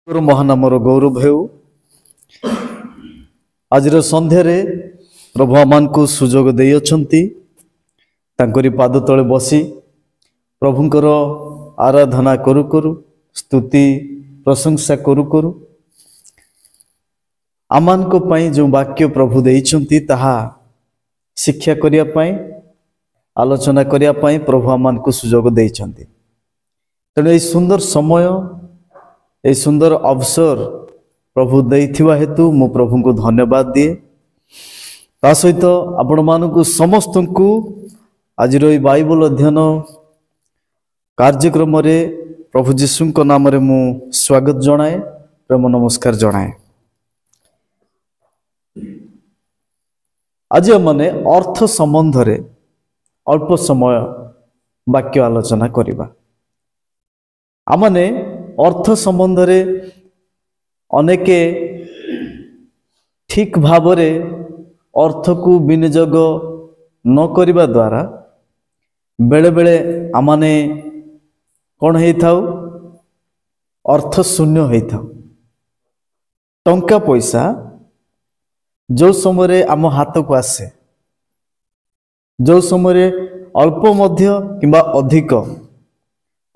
महानामर गौरव हेउ आज संध्यारे प्रभु आमान को सुजोग दे अछंती तांकरी पाद तले बसी प्रभुंकर आराधना करू करू स्तुति प्रशंसा करू करू आमान को पई जो वाक्य प्रभु देइछंती ताहा शिक्षा करिया पई आलोचना करिया पई प्रभु आमान को सुजोग देइछंती। तेणु सुंदर समय ए सुंदर अवसर प्रभु देइथिबा हेतु मु प्रभु को धन्यवाद दिए। ता सहित आपण मानकु समस्त को आज बाइबल अध्ययन कार्यक्रम रे प्रभु जीशु को नाम रे मु स्वागत जनाए, प्रेम नमस्कार जनाए। आज माने अर्थ संबंध रे अल्प समय वाक्य आलोचना करिबा। आमने अर्थ संबंध रे अनेके ठीक भावरे अर्थ को विनियोग न करिबा द्वारा बेले बेले आमने कौन है थाउ अर्थ शून्य है थाउ। टंका पैसा जो समय आम हाथ को आसे, जो समय अल्प मध्य किंबा अधिक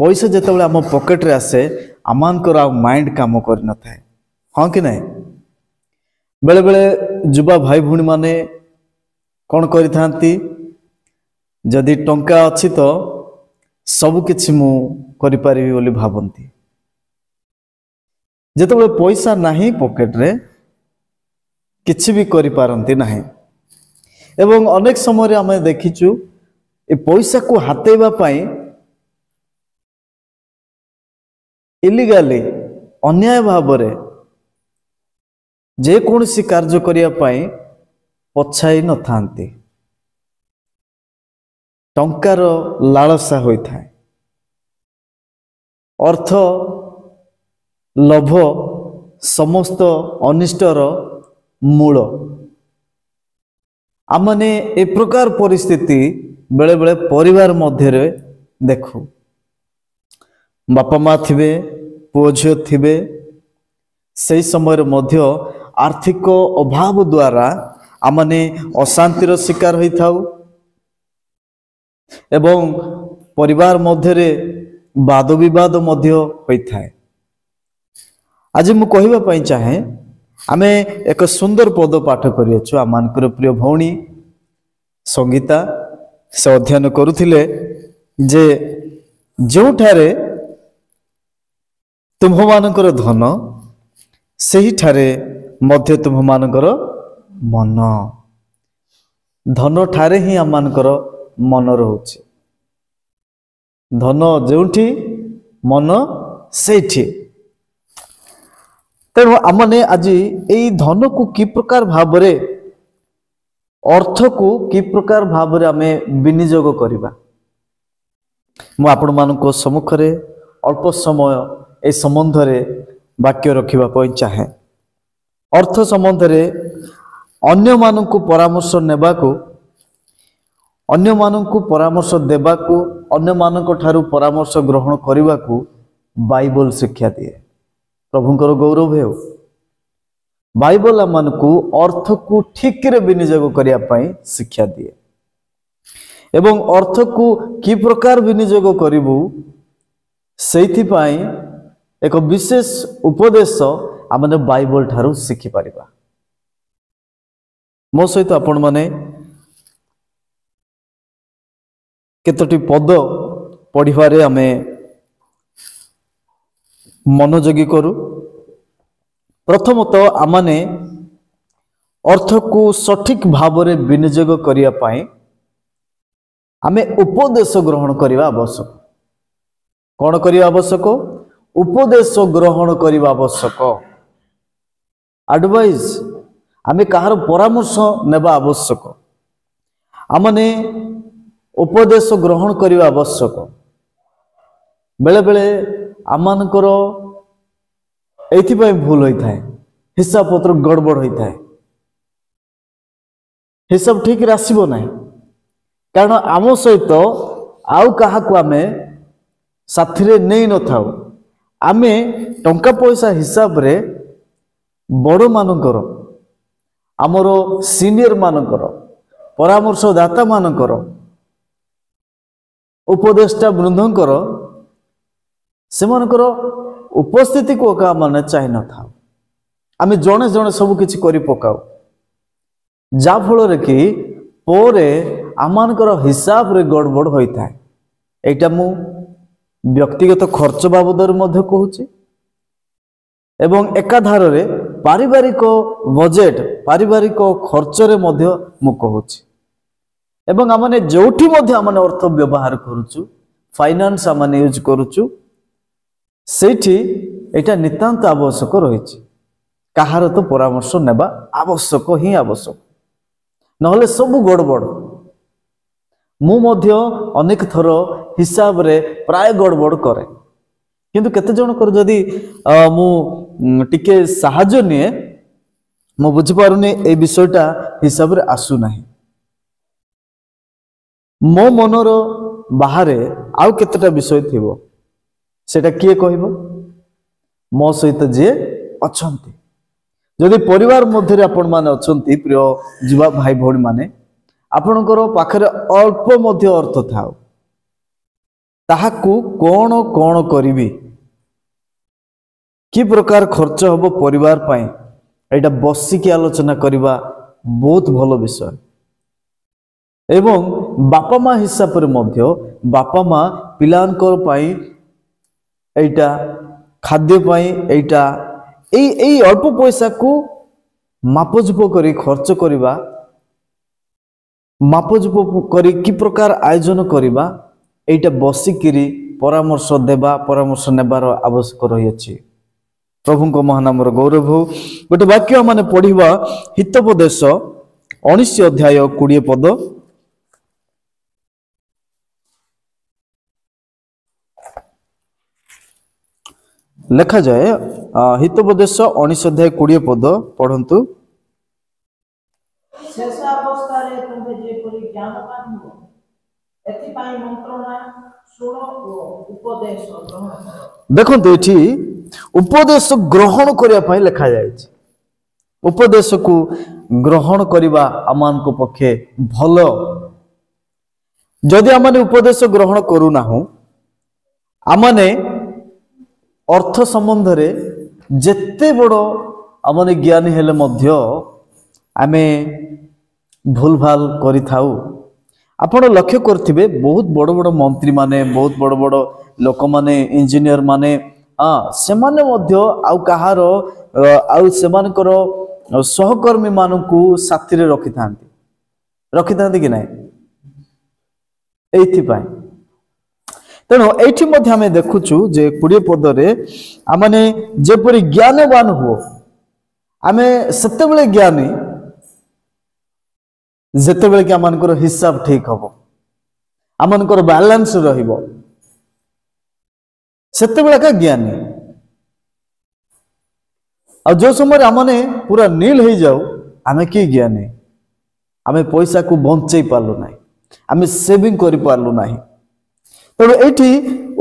पैसा जिते आम पॉकेट रे आसे आमानकर आ माइंड काम कर न थाए। हाँ कि नहीं? बेले बेले जुबा भाई भूणी माने कौन करिथांती, जदि टंका अच्छी तो सब किछि मु करि परिबी बोली भाबंती। जेतेबेले पैसा नाही पॉकेट रे किछि भी करि पारंती नाही। एवं अनेक समय आमे देखिचु ए पैसा को हातेबा पई इलीगाली अन्याय भावरे जे कोनसी कार्य करिया पई पछाई न थांती। टंकार लालसा होई थाए, अर्थ लोभ समस्त अनिष्टर मूल। आमने ए प्रकार परिस्थिति बेले बेले परिवार मध्य रे देखु। बापा माँ थिबे, पुओ झियो थिबे, से समय मध्य आर्थिक अभाव द्वारा आमने अशांतिर शिकार होई थाउ एवं परिवार मध्य रे वाद विवाद मध्य होई थाए। आज मु कहिबा पई चाहे आमे एक सुंदर पद पाठ करियछु। आमानकर प्रिय भौणी संगीता से अध्ययन करुथिले जे जोठारे तुम्ह मानकर धन सही ठारे मध्य तुम्ह मानकर मन। धन ठारे ही आम मानकर मन रहुछि। धन जोठी मन सेठी। तेणु आमने आज यही धन को कि प्रकार भावरे अर्थ को कि प्रकार भावरे आमे विनियोग करिबा मु आपण मानको सम्मुख रे अल्प समय ए संबंध रे वाक्य रखिबा पई चाहे। अर्थ संबंध रे अन्य मानकु परामर्श नेबाकू, अन्य मानकु परामर्श देबाकू, अन्य मानक ठारू परामर्श ग्रहण करिबाकू बाइबल शिक्षा दिए। प्रभुंकर गौरव हेउ। बाइबल आमनकु अर्थ को ठीक रे विनियोग करिया पई शिक्षा दिए एवं अर्थ को कि प्रकार विनियोग करिबू सेथि पई एक विशेष उपदेश आमने बाइबल ठारू शिखि पारिबा। मो सहित आपण माने केतोटी पद पढ़िबारे आमे मनोयोगी करू। प्रथमतः आमने अर्थ को सठिक भावरे विनियोग करिया पाए आमे उपदेश ग्रहण करिबा आवश्यक। कौन करिबा आवश्यक? उपदेश ग्रहण करिबा आवश्यक। एडवाइस आमे कहार परामर्श नेबा आवश्यक। आमने उपदेश ग्रहण करिबा आवश्यक। बेले बेले आमानकर एथि पई भूल होई थाए, हिसाब पत्र गड़बड़ होई थाए, हिसाब ठीक रे आसीबो नाही। कारण आम सहित आउ काहा को आमे साथी रे नै न थाउ, आमे टंका पैसा हिसाब रे बड़ मानकर आमर सीनियर मानकर परामर्शदाता मानकर उपदेष्टा वृंदकर से उपस्थिति को माने चाहि न था आमे जणे जणे सब किछि करि पकाऊ जा फल कि पोरे आमानकर हिसाब रे गड़बड़ होता है। एटा मु व्यक्तिगत खर्च बाबदर मध्य कहूची एवं एकाधार रे पारिवारिक बजेट पारिवारिक खर्च रे मध्य मु कहूची एवं आमने जोठी मध्य आमने अर्थ व्यवहार करूचु फाइनेंस आमने यूज करूचु सेठी एटा नितांत आवश्यक रहिछि कहार तो परामर्श नेबा आवश्यक ही आवश्यक नहले सब गड़बड़ मु मध्य अनेक थर हिसाब रे प्राय गड़बड़ करे किंतु केते जण कर जदी मु टिके सहाय्य निए मु बुझि पारुनी ए विषयटा हिसाब रे आसु नाही मो मनर बाहरे आउ केतेटा विषय थिबो सेटा किए कहबो मो सहित जे अछंती जदि परिवार मध्य आपण माने अछंती प्रिय जुवा भाई भौणी माने आपणकर पाखरे अल्प मध्य अर्थ थाउ ताहाकू कोण कोण करिवि कि प्रकार खर्च हबो परिवार पई एटा बसी की आलोचना करिबा बहुत भलो विषय एवं बापा माँ हिसाब रे मध्य बापा माँ पिलानकर पई एटा खाद्य पई एटा ए अल्प पैसा को मापजुप करी खर्च करिबा मापजुप करी कि प्रकार आयोजन करिबा एटा बसिकिरी परामर्श देबा परामर्श नेबार आवश्यक रही अछि। प्रभु को महानामर गौरव हो गोटे वाक्य माने पढ़िबा हितोपदेश 19 अध्याय 20 पद लेखा जाए हितोपदेश 19 अध्याय 20 पद पढ़ंतु शेष अवस्था रे तुमे जेपरि ज्ञानवान हो एति पाई मंत्रणा सुनो उपदेश ग्रहण करो। देखंतु एठी उपदेश ग्रहण करिया पई लेखा जायछि उपदेश को ग्रहण करिबा अमान को पक्षे भलो जदि आमाने उपदेश ग्रहण करू नाहु आमाने अर्थ संबंध रे जेते बड़ो आमने ज्ञानी हेले मध्य आमे भूल भाल करि थाउ आपण लक्ष्य करथिबे बहुत बड़ बड़ मंत्री माने बहुत बड़ बड़ लोक माने इंजीनियर माने से माने मध्य आउ कहार आउ सेमानकर सहकर्मी मानकू साथी रे रखिथांती कि नाही एथि पाई तेणु एठी मध्य आमे देखुछु जे 20 पद रे आमाने जेपरि ज्ञानवान हो आमे सत्य बेले ज्ञानी जेते बेले कि आमानकर हिसाब ठीक हबो आमानकर बैलेंस रहिबो सेते बेले का ज्ञानी आ जो समय आमाने पूरा नील हो जाऊ आमे की ज्ञानी आमे पैसा को बंचई पारलु नाही आमे सेविंग करि पारलु नाही तेणु एठी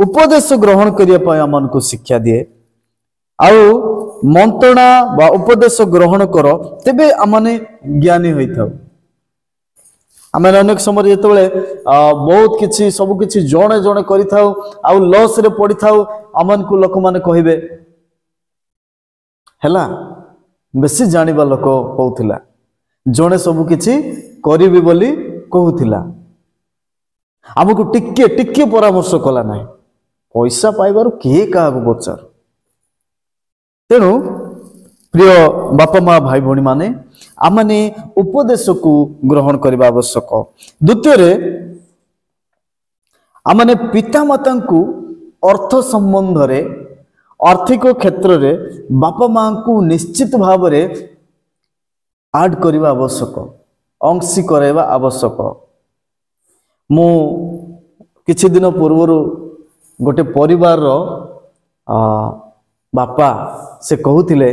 उपदेश ग्रहण करिया आमान को शिक्षा दिए आउ मंत्रणा बा उपदेश ग्रहण कर तेबे आमाने ज्ञानी होइथाउ आमे अनेक समय जेतेबेले बहुत किछि सब किछि जणे जणे करिथाउ आउ लॉस रे पडिथाउ आमान को लोक माने कहिबे हैला बेसी जानिबा लोक कहउथिला जणे सब किछि करिबि बोली कहउथिला आमको टिके टिके परामर्श कला नाही पैसा पाइबार किए का पचार तेणु प्रिय बापा माँ भाई भौणी माने आमने उपदेश को ग्रहण करने आवश्यक। द्वितीय रे आमने पिता माता को अर्थ संबंध रे आर्थिक क्षेत्र रे बापा माँ को निश्चित भाव रे ऐड करने आवश्यक अंशी करवा आवश्यक। मु किछि दिन पूर्व गोटे परिवार रो बापा से कहूतिले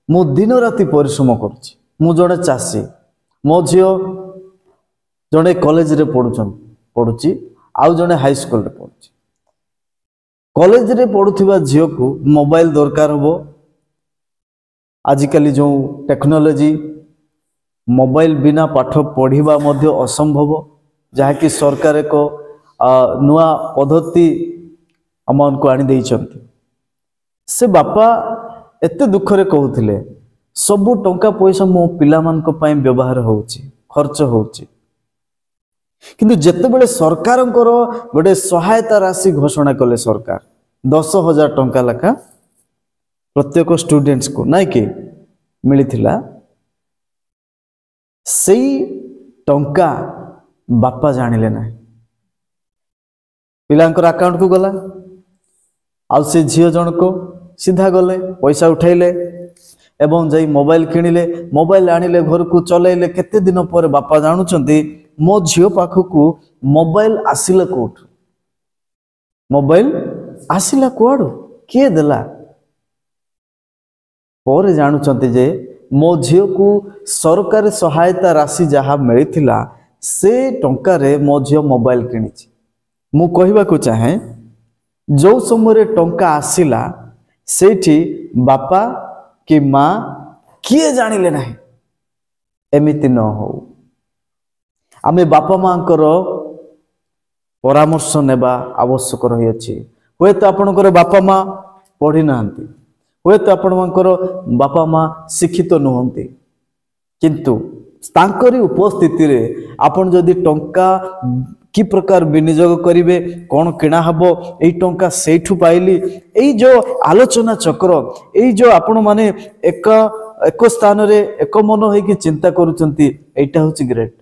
मु दिन राति परिश्रम करुछि मु जड़े चाषी मो झियो जड़े कॉलेज रे पढ़ुछि आउ जड़े हाई स्कूल रे पढ़ुछि कॉलेज रे पढ़ुथिबा झियो को मोबाइल दरकार हबो आजिकली जो टेक्नोलॉजी मोबाइल बिना पाठ पढ़िबा मध्य असंभव जहाँकि सरकार एक नुआ पद्धति आम को आनी देइचंती से बापा एते दुख रे कहउथिले सबु टंका पैसा मो पिला मान को पई व्यवहार होउची खर्च होउची किंतु जेते बेले सरकार गोटे सहायता राशि घोषणा कले सरकार 10,000 टंका लखा प्रत्येक स्टूडेंट्स को नाइ कि मिलिथिला सेई टंका बापा जानिले ना पिलांकर अकाउंट को गला आ से झियो जन को सीधा गले पैसा उठाइले एवं जाई मोबाइल किनिले मोबाइल आनिले घर को चलाइले केते दिन पर बापा जानुचंती मो झियो पाखकू मोबाइल आसिला कोठ मोबाइल आसिला कोड किए देला पर जानुचंती जे मो झियो को सरकारी सहायता राशि जहाँ मिलिथिला से टंका रे मो झियो मोबाइल किनिछि मु कहबा को चाहे जो समय टंका आसिला सेठी बापा कि माँ किए जानिले नहीं एमिति न हो आमे बापा माँ परामर्श नेबा आवश्यक रही अछि हुए तो आपणकर बापा माँ पढ़ी नांती हुए तो आपणकर बापा माँ शिक्षित नुहंती किंतु तांकरी उपस्थिति रे आपण जदि टंका कि प्रकार विनियोग करिवे कौन किना हबो एई टंका सेठु पाइली एई जो आलोचना चक्र एई जो आपण माने एक स्थान रे एक मन होई कि चिंता करूचंती एटा होची ग्रेट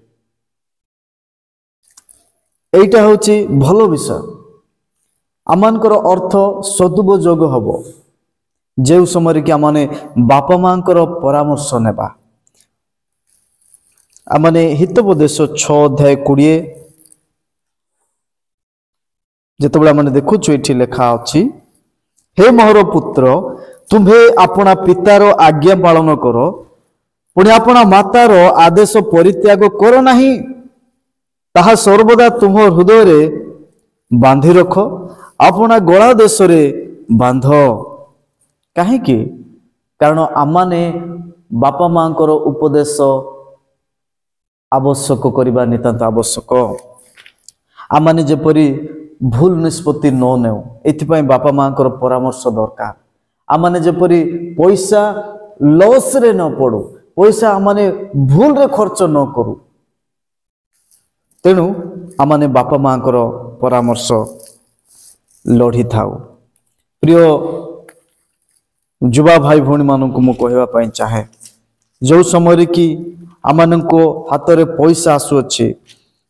एटा होची भलो विषय आमानकर अर्थ सदुपयोग हबो जे समय कि आमाने बापा मांकर परामर्श नेबा आमाने हितोपदेश 6 अध्याय 20 जेतबेला माने देखुछु एठी लेखा अछि हे मोहर पुत्र तुम्हे अपना पितार आज्ञा पालन करो पुणी अपना मातार आदेश परित्याग करो नहीं ताहा सर्वदा तुम हृदय रे बांधि रख अपना गला देश रे बांध कहीं कारण आमाने बापा मांकर उपदेश आवश्यक करबा नितांत आवश्यक आमाने जेपरी भूल निष्पत्ति न नेउ एथिपाई बापा मांकर परामर्श दरकार आमाने जेपरी पैसा लॉस रे न पड़ो पैसा आमाने भूल रे खर्च न करू तेणु आमाने बापा मांकर परामर्श लढ़ी थाउ प्रिय युवा भाई भौणी मानक मु कहबा पई चाहे जो समय कि आमानको हाथ रे पैसा आसु अछि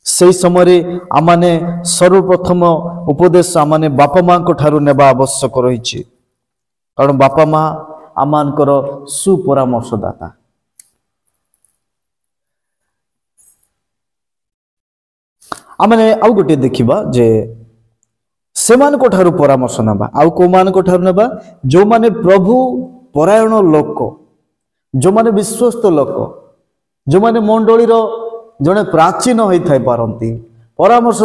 से समय आमाने सर्वप्रथम उपदेश आमाने बापा मां को ठारू नेबा आवश्यक रही कारण बापा मां आमानकर सुपरामर्शदाता आमाने आउ गोटे देखिबा जे सेमान को ठारू परामर्श नेबा आउ को मान को ठारू नेबा जो माने प्रभु परायण लोक जो माने विश्वस्त लोक जो माने मंडली रो जने प्राचीन होई थाई पारंती परामर्श